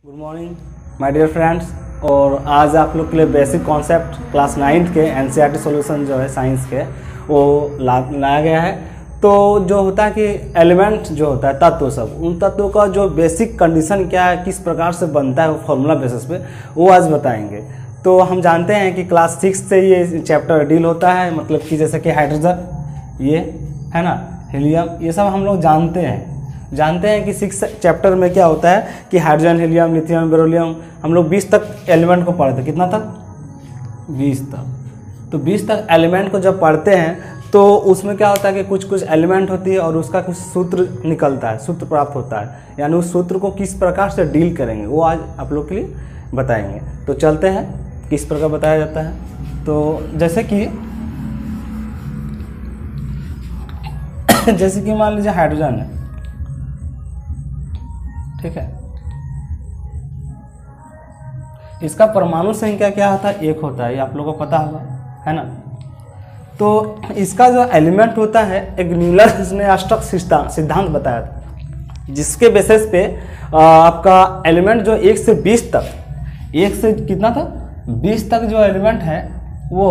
Good morning my dear friends. और आज आप लोग के लिए बेसिक कॉन्सेप्ट क्लास 9th के एनसीईआरटी सॉल्यूशन जो है साइंस के वो लाया गया है। तो जो होता है कि एलिमेंट जो होता है तत्व, सब उन तत्वों का जो बेसिक कंडीशन क्या है, किस प्रकार से बनता है वो फॉर्मूला बेसिस पे, वो आज बताएंगे। तो हम जानते हैं कि क्लास 6 से ये चैप्टर डील होता है, मतलब कि जैसे कि हाइड्रोजन, ये है ना, हीलियम, ये सब हम लोग जानते हैं कि 6 चैप्टर में क्या होता है कि हाइड्रोजन, हीलियम, लिथियम, बेरिलियम, हम लोग 20 तक एलिमेंट को पढ़ते हैं। कितना तक? 20 तक। तो 20 तक एलिमेंट को जब पढ़ते हैं तो उसमें क्या होता है कि कुछ एलिमेंट होती है और उसका कुछ सूत्र निकलता है, सूत्र प्राप्त होता है, यानी उस सूत्र को किस प्रकार से डील करेंगे वो आज आप लोग के लिए बताएंगे। तो चलते हैं किस प्रकार बताया जाता है। तो जैसे कि मान लीजिए हाइड्रोजन है, ठीक है, इसका परमाणु संख्या क्या होता है? 1 होता है, ये आप लोगों को पता होगा, है ना। तो इसका जो एलिमेंट होता है, एक न्यूलर ने अष्टक सिद्धांत बताया था, जिसके बेसिस पे आपका एलिमेंट जो 1 से 20 तक, 1 से कितना तक? 20 तक जो एलिमेंट है वो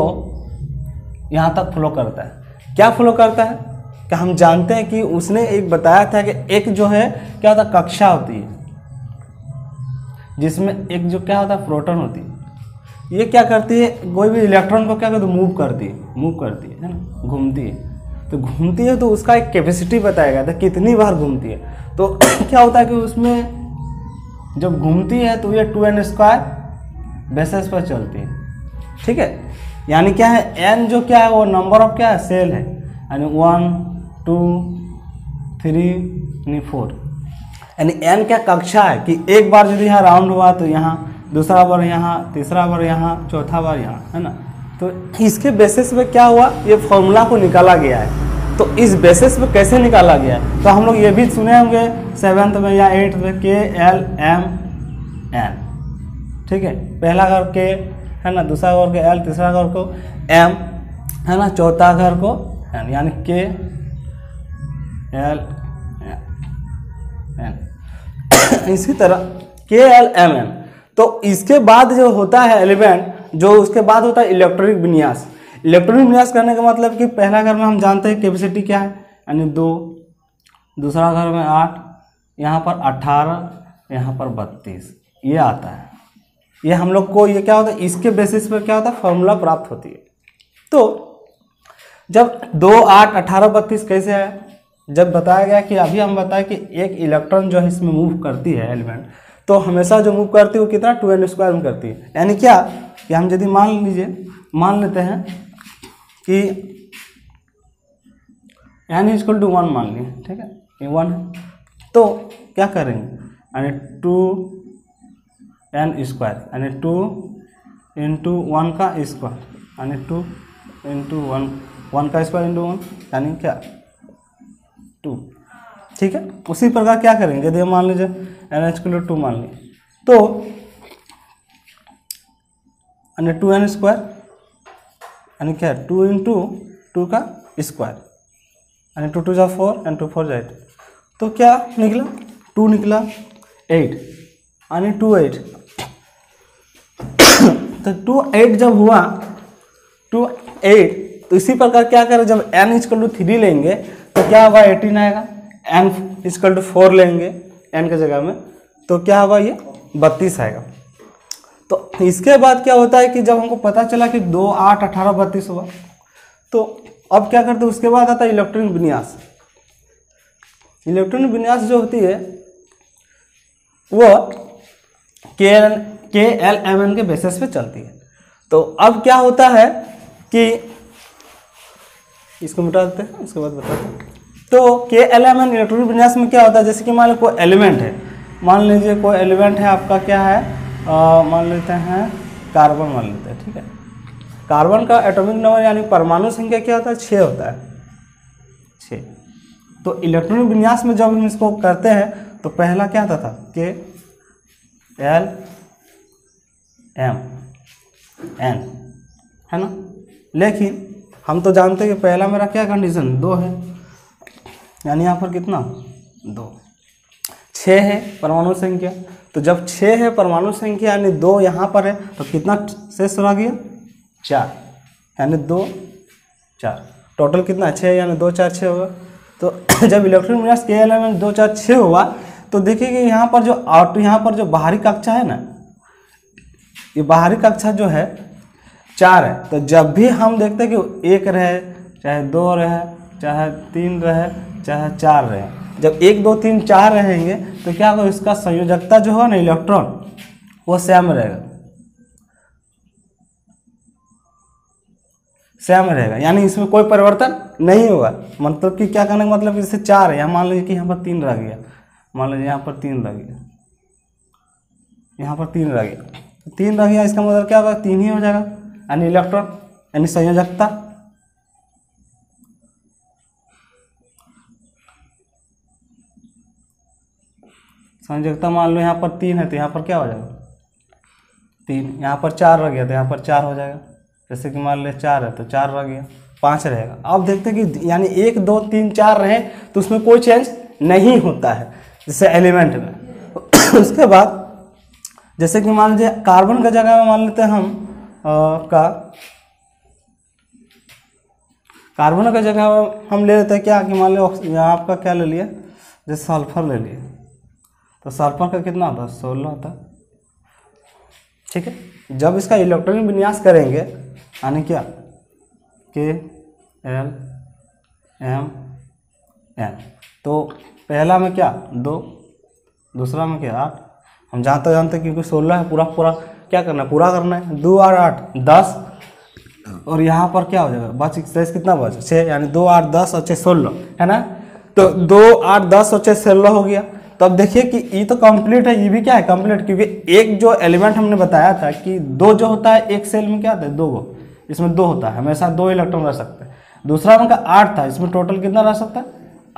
यहाँ तक फ्लो करता है। क्या फ्लो करता है? कि हम जानते हैं कि उसने एक बताया था कि एक जो है क्या होता है, कक्षा होती है, जिसमें एक जो क्या होता है, प्रोटॉन होती है। ये क्या करती है, कोई भी इलेक्ट्रॉन को क्या करती है, मूव करती है ना, घूमती है। तो घूमती है तो उसका एक कैपेसिटी बताया गया था, कितनी बार घूमती है। तो क्या होता है कि उसमें जब घूमती है तो ये 2n² बेसिस पर चलती है, ठीक है। यानी क्या है, n जो क्या है वो नंबर ऑफ क्या है, सेल है, यानी 1 2 3 यानी 4, यानी n क्या कक्षा है कि एक बार यदि यहाँ राउंड हुआ तो यहाँ, दूसरा बार यहाँ, तीसरा बार यहाँ, चौथा बार यहाँ, है ना। तो इसके बेसिस पे क्या हुआ, ये फॉर्मूला को निकाला गया है। तो इस बेसिस पे कैसे निकाला गया है, तो हम लोग ये भी सुने होंगे 7th में या 8th में, KLMN, ठीक है। पहला घर के, है ना, दूसरा घर के L, तीसरा घर को M, है ना, चौथा घर को N, यानी KLMN। इसी तरह KLMN। तो इसके बाद जो होता है एलिमेंट, जो उसके बाद होता है इलेक्ट्रॉनिक विन्यास। इलेक्ट्रॉनिक विन्यास करने का मतलब कि पहला घर में हम जानते हैं कैपेसिटी क्या है, यानी 2, दूसरा घर में 8, यहाँ पर 18, यहाँ पर 32, ये आता है। ये हम लोग को ये क्या होता है, इसके बेसिस पर क्या होता है, फॉर्मूला प्राप्त होती है। तो जब 2 8 18 32 कैसे है, जब बताया गया कि अभी हम बताएं कि एक इलेक्ट्रॉन जो है इसमें मूव करती है एलिमेंट, तो हमेशा जो मूव करती है वो कितना 2n² में करती है। यानी क्या कि हम यदि मान लेते हैं कि n = 1 मान लिए, ठीक है, ये 1 है, तो क्या करेंगे, यानी 2n², यानी 2 × 1 का स्क्वायर, यानी 2 × 1 का स्क्वायर × 1, यानी क्या 2, ठीक है। उसी प्रकार क्या करेंगे, यदि मान लीजिए n = 2 मान लीजिए, तो यानी 2n², यानी क्या 2 × 2 का स्क्वायर, यानी 2 2 4 and 2 4 8, तो क्या निकला 2 निकला 8, यानी 2 8। तो 2 8 जब हुआ 2 8, तो इसी प्रकार क्या करें, जब n = 3 लेंगे तो क्या होगा 18 आएगा, n = 4 लेंगे n के जगह में तो क्या होगा, ये 32 आएगा। तो इसके बाद क्या होता है कि जब हमको पता चला कि 2 8 18 32 हुआ, तो अब क्या करते हैं, उसके बाद आता है इलेक्ट्रॉनिक विन्यास। इलेक्ट्रॉनिक विन्यास जो होती है वो KLMN के बेसिस पे चलती है। तो अब क्या होता है कि इसको मिटा देते हैं, उसके बाद बताते हैं। तो KLMN इलेक्ट्रॉनिक विन्यास में क्या होता है, जैसे कि मान लो कोई एलिमेंट है, मान लीजिए कोई एलिमेंट है आपका, क्या है, मान लेते हैं कार्बन, मान लेते हैं, ठीक है। कार्बन का एटॉमिक नंबर यानी परमाणु संख्या क्या होता है, 6 होता है, 6। तो इलेक्ट्रॉनिक विन्यास में जब हम इसको करते हैं तो पहला क्या आता था, KLMN, है ना। लेकिन हम तो जानते हैं कि पहला मेरा क्या कंडीशन 2 है, यानी यहाँ पर कितना 2, 6 है परमाणु संख्या, तो जब 6 है परमाणु संख्या यानी 2 यहाँ पर है तो कितना शेष रह गया 4, यानी 2 4, टोटल कितना 6 यानी 2 4 6 होगा। तो जब इलेक्ट्रॉन विन्यास के एलिमेंट 2 4 6 हुआ तो देखिए कि यहाँ पर जो बाहरी कक्षा है ना, ये बाहरी कक्षा जो है 4 है। तो जब भी हम देखते हैं कि 1 रहे चाहे 2 रहे चाहे 3 रहे चाहे 4 रहे, जब 1 2 3 4 रहेंगे तो क्या होगा, इसका संयोजकता जो है ना इलेक्ट्रॉन वो सेम रहेगा, सेम रहेगा, यानी इसमें कोई परिवर्तन नहीं होगा। मतलब कि क्या कहने का मतलब, जैसे 4 है, यहाँ मान लीजिए कि यहाँ पर 3 रह गया, मान लीजिए यहाँ पर 3 रह गया, यहाँ पर 3 रह गया, 3 रह गया, इसका मतलब क्या होगा 3 ही हो जाएगा, यानी इलेक्ट्रॉन यानी संयोजकता। संयोजकता मान लो यहाँ पर 3 है तो यहाँ पर क्या हो जाएगा 3, यहाँ पर 4 रह गया तो यहाँ पर 4 हो जाएगा। जैसे कि मान ले 4 है तो 4 रह गया, 5 रहेगा। अब देखते हैं कि यानी 1 2 3 4 रहे तो उसमें कोई चेंज नहीं होता है जैसे एलिमेंट में। उसके बाद जैसे कि मान लीजिए कार्बन का जगह में मान लेते हैं हम कार्बन का जगह हम ले लेते हैं क्या कि मान लो यहाँ आपका क्या ले लिया, जैसे सल्फर ले लिए, तो सल्फर का कितना होता है 16 होता है, ठीक है। जब इसका इलेक्ट्रॉनिक विन्यास करेंगे यानी क्या KL MN, तो पहला में क्या 2, दूसरा में क्या 8, हम जानते क्योंकि 16 है, पूरा क्या करना है, पूरा करना है, 2 और 8 10, और यहाँ पर क्या हो जाएगा बच शेष कितना बच 6, यानी 2 8 10 और 6 16 है ना। तो 2 8 10 और 6 16 हो गया। तो अब देखिए कि ये तो कंप्लीट है, ये भी क्या है कंप्लीट, क्योंकि एक जो एलिमेंट हमने बताया था कि 2 जो होता है एक सेल में क्या होता है 2 गो, इसमें 2 होता है, हमेशा 2 इलेक्ट्रॉन रह सकते हैं। दूसरा उनका 8 था, इसमें टोटल कितना रह सकता है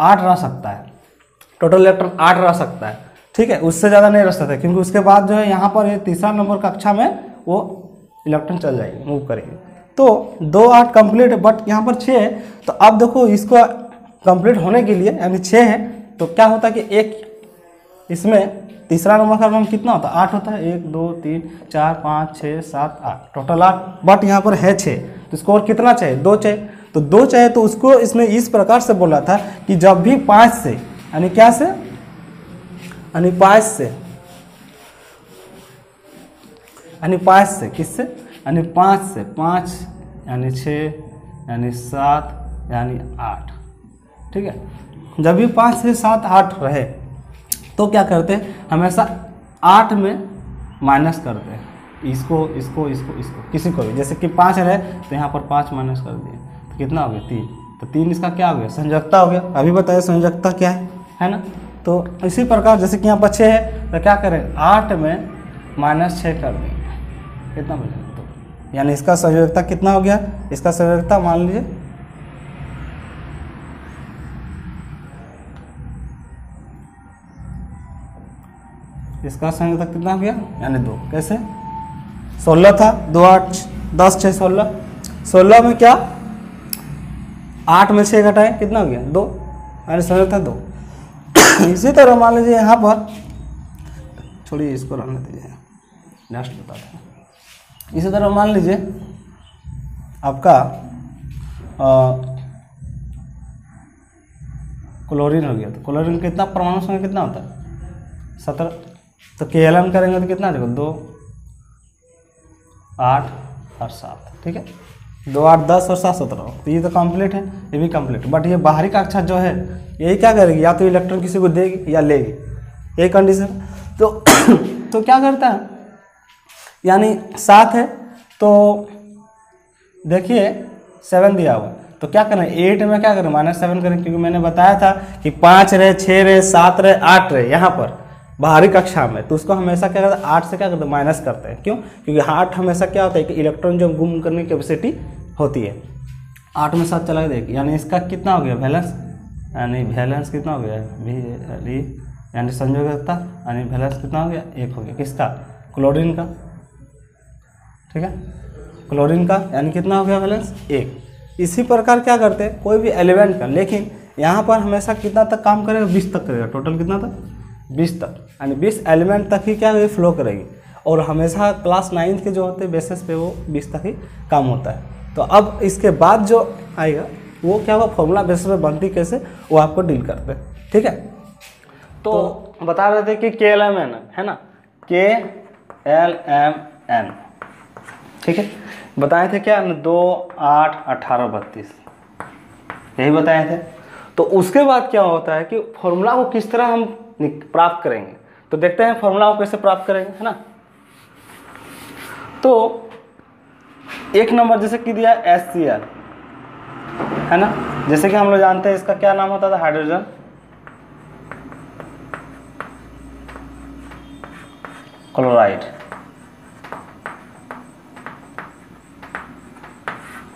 8 रह सकता है, टोटल इलेक्ट्रॉन 8 रह सकता है, ठीक है, उससे ज़्यादा नहीं रह सकता, क्योंकि उसके बाद जो है यहाँ पर ये तीसरा नंबर कक्षा में वो इलेक्ट्रॉन चल जाएगी, मूव करेगी। तो 2 8 कंप्लीट है, बट यहाँ पर 6 है। तो अब देखो इसको कंप्लीट होने के लिए यानी 6 है तो क्या होता है कि एक इसमें तीसरा नंबर कार्बन कितना होता है 8 होता है, 1 2 3 4 5 6 7 8, टोटल 8, बट यहाँ पर है 6, तो इसको और कितना चाहिए 2 चाहिए। तो 2 चाहिए तो उसको इसमें इस प्रकार से बोला था कि जब भी 5 से यानी क्या से यानी 5 से किससे यानी 5 से 5 यानी 6 यानी 7 यानी 8, ठीक है। जब भी 5 से 7 8 रहे तो क्या करते हैं हमेशा 8 में माइनस करते हैं, इसको किसी को भी, जैसे कि 5 रहे तो यहाँ पर 5 माइनस कर दिए तो कितना हो गया 3, तो 3 इसका क्या हो गया संयोजकता हो गया। अभी बताया संयोजकता क्या है ना। तो इसी प्रकार जैसे कि यहाँ पर 6 है तो क्या करें 8 में -6 कर देंगे, कितना बचेगा 2, यानी इसका संयोजकता कितना हो गया, इसका संयोजकता मान लीजिए इसका संयोजकता कितना हो गया यानी 2, कैसे 16 था 2 8 10 6 16, 16 में क्या 8 में 6 घटाए कितना हो गया 2, यानी संयोजकता 2। इसी तरह मान लीजिए यहाँ पर, छोड़िए इसको रहने दीजिए, नेक्स्ट बताते हैं। इसी तरह मान लीजिए आपका क्लोरीन हो गया, तो क्लोरीन कितना परमाणु संख्या कितना होता है 17, तो KLM करेंगे तो कितना देखो 2 8 और 7, ठीक है, 2 8 10 और 7 17, तो ये तो कंप्लीट है, ये भी कंप्लीट। बट ये बाहरी कक्षा जो है यही क्या करेगी, या तो इलेक्ट्रॉन किसी को देगी या लेगी, यही कंडीशन। तो क्या करता है यानी 7 है तो देखिए 7 दिया हुआ, तो क्या करें 8 में क्या करें -7 करें, क्योंकि मैंने बताया था कि 5 रहे 6 रहे 7 रहे 8 रहे यहाँ पर बाहरी कक्षा में, तो उसको हमेशा क्या करते हैं 8 से क्या करते हैं माइनस करते हैं। क्यों, क्योंकि 8 हमेशा क्या होता है कि इलेक्ट्रॉन जो गुम करने की कैपेसिटी होती है, 8 में 7 चला देगी, यानी इसका कितना हो गया वैलेंस, यानी वैलेंस कितना हो गया यानी संयोजकता, यानी वैलेंस कितना हो गया 1 हो गया, किसका क्लोरीन का, ठीक है, क्लोरीन का, यानी कितना हो गया वैलेंस 1। इसी प्रकार क्या करते हैं कोई भी एलिमेंट का, लेकिन यहाँ पर हमेशा कितना तक काम करेगा 20 तक करेगा, टोटल कितना तक 20 तक, यानी 20 एलिमेंट तक ही क्या हुई फ्लो करेगी। और हमेशा क्लास 9 के जो होते हैं बेसिस पे वो 20 तक ही काम होता है। तो अब इसके बाद जो आएगा वो क्या होगा, फॉर्मूला बेसिस पे बनती कैसे वो आपको डील करते हैं, ठीक है। तो बता रहे थे कि KLMN है ना, KLMN, ठीक है। बताए थे क्या, 2, 8, 18, 32, यही बताए थे। तो उसके बाद क्या होता है कि फॉर्मूला को किस तरह हम प्राप्त करेंगे, तो देखते हैं फॉर्मूला को कैसे प्राप्त करेंगे, है ना। तो एक नंबर जैसे कि दिया HCl, है ना, जैसे कि हम लोग जानते हैं इसका क्या नाम होता था, हाइड्रोजन क्लोराइड,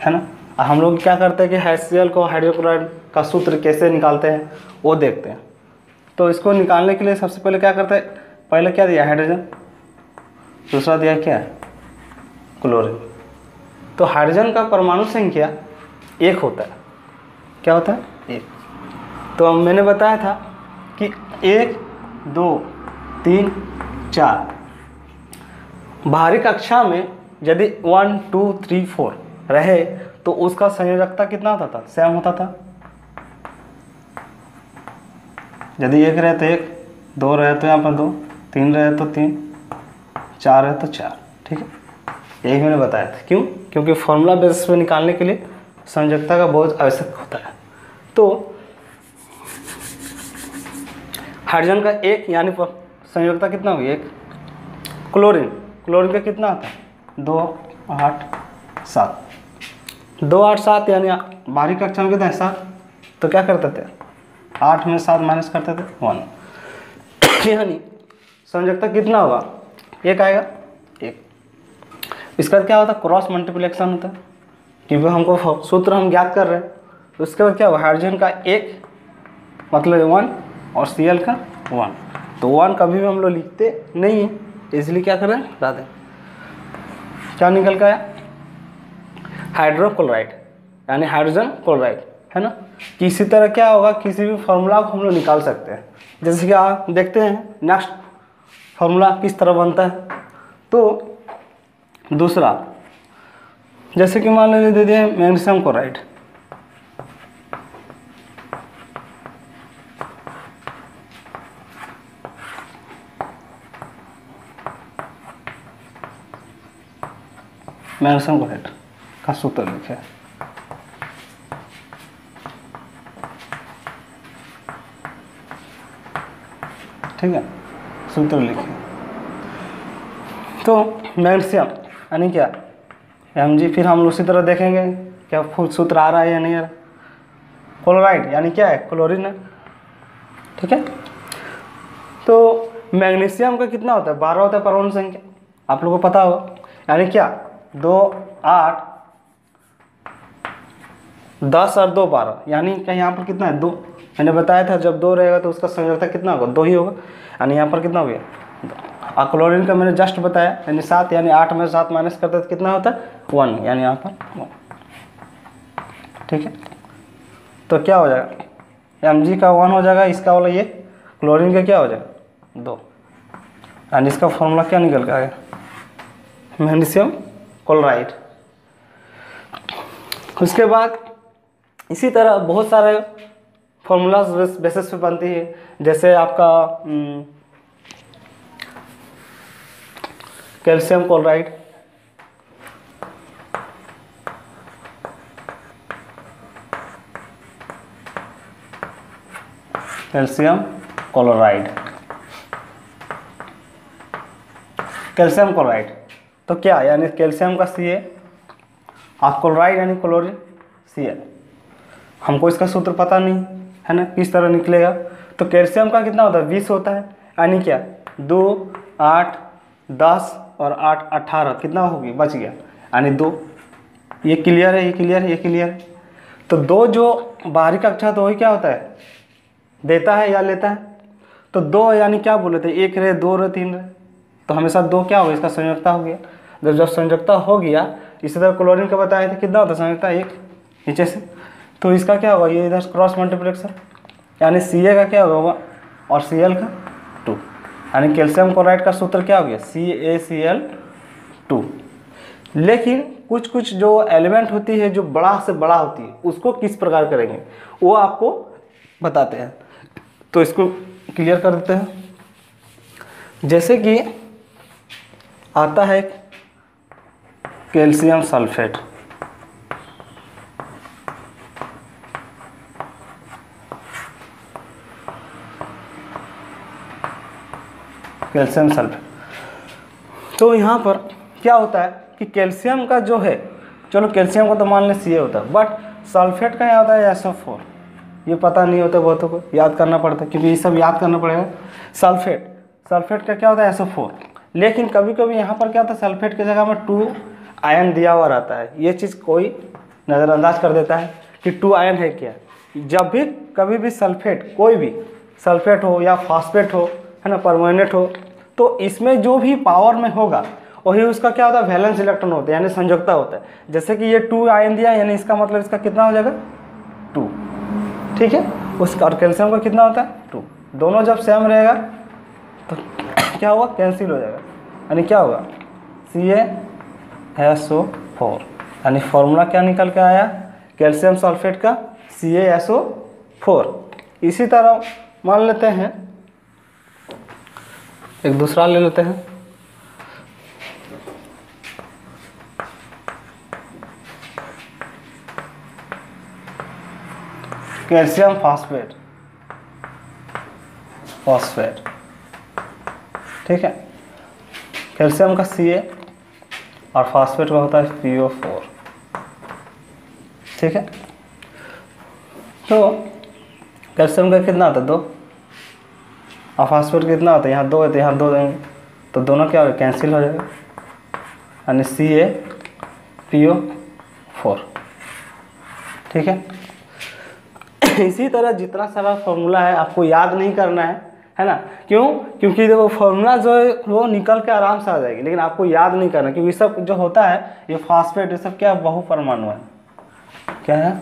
है ना। हम लोग क्या करते हैं कि HCl को, हाइड्रोजन क्लोराइड का सूत्र कैसे निकालते हैं वो देखते हैं। तो इसको निकालने के लिए सबसे पहले क्या करते हैं, पहले क्या दिया हाइड्रोजन, दूसरा दिया क्या क्लोरीन। तो हाइड्रोजन का परमाणु संख्या 1 होता है, क्या होता है 1। तो मैंने बताया था कि 1, 2, 3, 4 बाहरी कक्षा में यदि 1, 2, 3, 4 रहे तो उसका संयोजकता कितना होता था, सेम होता था। यदि 1 रहे तो 1, 2 रहे तो यहाँ पर 2, 3 रहे तो 3, 4 रहे तो 4, ठीक है। यही मैंने बताया था, क्यों, क्योंकि फॉर्मूला बेसिस पे निकालने के लिए संयोजकता का बहुत आवश्यक होता है। तो हाइड्रोजन का 1 यानी संयोजकता कितना होगी 1। क्लोरीन का कितना आता है 2, 8, 7, 2, 8, 7 यानी बाहरी कक्षा में कितना है 7। तो क्या करते थे 8 में 7 माइनस करते थे 1, यानी संयोजकता कितना होगा 1 आएगा 1। इसका क्या होता है क्रॉस मल्टीप्लिकेशन होता है, क्योंकि हमको सूत्र हम ज्ञात कर रहे हैं। तो उसके बाद क्या होगा हाइड्रोजन का 1 मतलब 1 और Cl का 1। तो 1 कभी भी हम लोग लिखते नहीं है, इसलिए क्या कर रहे हैं बता दें, क्या निकल का है हाइड्रोक्लोराइड यानी हाइड्रोजन क्लोराइड, है ना। किसी तरह क्या होगा किसी भी फार्मूला को हम लोग निकाल सकते हैं। जैसे कि आप देखते हैं नेक्स्ट फार्मूला किस तरह बनता है। तो दूसरा जैसे कि मान लीजिए दे दिए मैग्नीशियम क्लोराइड, मैग्नीशियम क्लोराइड का सूत्र लिखे, ठीक है, सूत्र लिखे। तो मैग्नीशियम यानी क्या Mg, फिर हम उसी तरह देखेंगे क्या सूत्र आ रहा है या नहीं आ रहा। क्लोराइड यानी क्या है क्लोरीन है, ठीक है। तो मैग्नीशियम का कितना होता है 12 होता है परमाणु संख्या, आप लोगों को पता होगा। यानी क्या 2, 8, 10 और 2, 12, यानी क्या यहाँ पर कितना है 2। मैंने बताया था जब 2 रहेगा तो उसका संयोजकता कितना होगा 2 ही होगा, यानी यहाँ पर कितना हो गया 2। और क्लोरीन का मैंने जस्ट बताया यानी 7, यानी 8 में 7 माइनस करते तो कितना होता है 1, यानी यहाँ पर 1, ठीक है। तो क्या हो जाएगा Mg का 1 हो जाएगा, इसका वाला ये क्लोरीन का क्या हो जाएगा 2, यानी इसका फॉर्मूला क्या निकल के आएगा मैग्नीशियम क्लोराइड। उसके बाद इसी तरह बहुत सारे फॉर्मूलाज बेसिस पे बनती है, जैसे आपका calcium chloride, calcium chloride, calcium chloride. तो क्या यानी कैल्शियम का Ca और क्लोराइड यानी क्लोरीन Cl। हमको इसका सूत्र पता नहीं है ना किस तरह निकलेगा। तो कैल्शियम का कितना होता है 20 होता है, यानी क्या 2, 8, 10 और 8, 18 कितना होगी बच गया, यानी 2। ये क्लियर है, ये क्लियर है, ये क्लियर है। तो 2 जो बाहरी कक्षा तो वही क्या होता है देता है या लेता है। तो 2 यानी क्या बोले थे 1 रहे 2 रहे 3 रहे, तो हमेशा 2 क्या होगा इसका संयोजकता हो गया। जब संयोजकता हो गया इसी तरह क्लोरीन का बताया था कितना होता है संयोजकता 1 नीचे से, तो इसका क्या होगा ये इधर क्रॉस मल्टीप्लिकेशन, यानी Ca का क्या होगा और Cl का 2, यानी कैल्शियम क्लोराइड का सूत्र क्या हो गया CaCl2। लेकिन कुछ कुछ जो एलिमेंट होती है जो बड़ा से बड़ा होती है उसको किस प्रकार करेंगे वो आपको बताते हैं, तो इसको क्लियर कर देते हैं। जैसे कि आता है कैल्शियम सल्फेट, कैल्शियम सल्फेट। तो यहाँ पर क्या होता है कि कैल्शियम का जो है, चलो कैल्शियम का तो मान लें Ca होता है, बट सल्फेट का क्या होता है SO4। ये पता नहीं होता बहुतों को, याद करना पड़ता है क्योंकि ये सब याद करना पड़ेगा। सल्फेट का क्या होता है SO4। लेकिन कभी कभी यहाँ पर क्या होता है सल्फेट की जगह में 2 आयन दिया हुआ रहता है। ये चीज़ कोई नज़रअंदाज कर देता है कि 2 आयन है क्या। जब भी कभी भी सल्फेट, कोई भी सल्फेट हो या फॉस्फेट हो, है ना, परमानेंट हो, तो इसमें जो भी पावर में होगा वही उसका क्या होता है वैलेंस इलेक्ट्रॉन होता है, यानी संयोजकता होता है। जैसे कि ये 2 आयन दिया, यानी इसका मतलब इसका कितना हो जाएगा 2, ठीक है। उसका और कैल्शियम का कितना होता है 2। दोनों जब सेम रहेगा तो क्या होगा कैंसिल हो जाएगा, यानी क्या होगा CaSO4, यानी फॉर्मूला क्या निकल के आया कैल्शियम सल्फेट का CaSO4। इसी तरह मान लेते हैं एक दूसरा ले लेते हैं, कैल्शियम फॉस्फेट, ठीक है। कैल्शियम का Ca और फॉस्फेट का होता है PO4, ठीक है। तो कैल्शियम का कितना होता है 2 और फॉस्फेट कितना होता है यहाँ 2 है, तो यहाँ 2 देंगे तो दोनों क्या हो कैंसिल हो जाएगा, यानी CaPO4, ठीक है। इसी तरह जितना सारा फॉर्मूला है आपको याद नहीं करना है ना। क्यों? क्योंकि देखो फॉर्मूला जो है वो निकल के आराम से आ जाएगी, लेकिन आपको याद नहीं करना, क्योंकि सब जो होता है ये फॉस्फेट ये सब क्या बहुपरमाणु है, क्या है,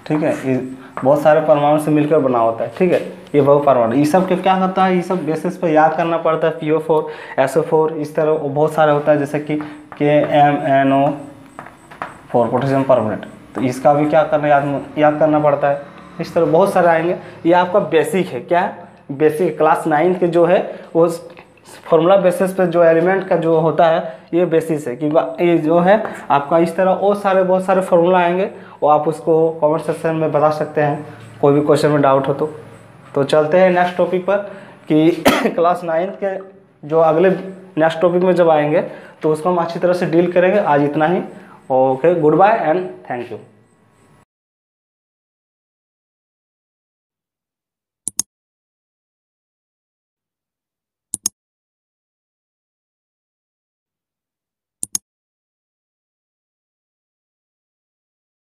ठीक है। ये बहुत सारे परमाणु से मिलकर बना होता है, ठीक है। ये बहुपरमाणु ये सब के क्या होता है, ये सब बेसिस पर याद करना पड़ता है। PO4 SO4 इस तरह बहुत सारे होता है, जैसे कि KMNO4 पोटेशियम परमानेंट, तो इसका भी क्या करना याद करना पड़ता है। इस तरह बहुत सारे आएंगे। ये आपका बेसिक है, क्या है बेसिक, क्लास 9 के जो है वो फॉर्मूला बेसिस पे जो एलिमेंट का जो होता है ये बेसिस है। क्योंकि ये जो है आपका इस तरह और बहुत सारे फॉर्मूला आएंगे, वो आप उसको कमेंट सेक्शन में बता सकते हैं, कोई भी क्वेश्चन में डाउट हो तो चलते हैं नेक्स्ट टॉपिक पर कि क्लास 9 के जो अगले नेक्स्ट टॉपिक में जब आएंगे तो उसको हम अच्छी तरह से डील करेंगे। आज इतना ही। Okay, goodbye and thank you.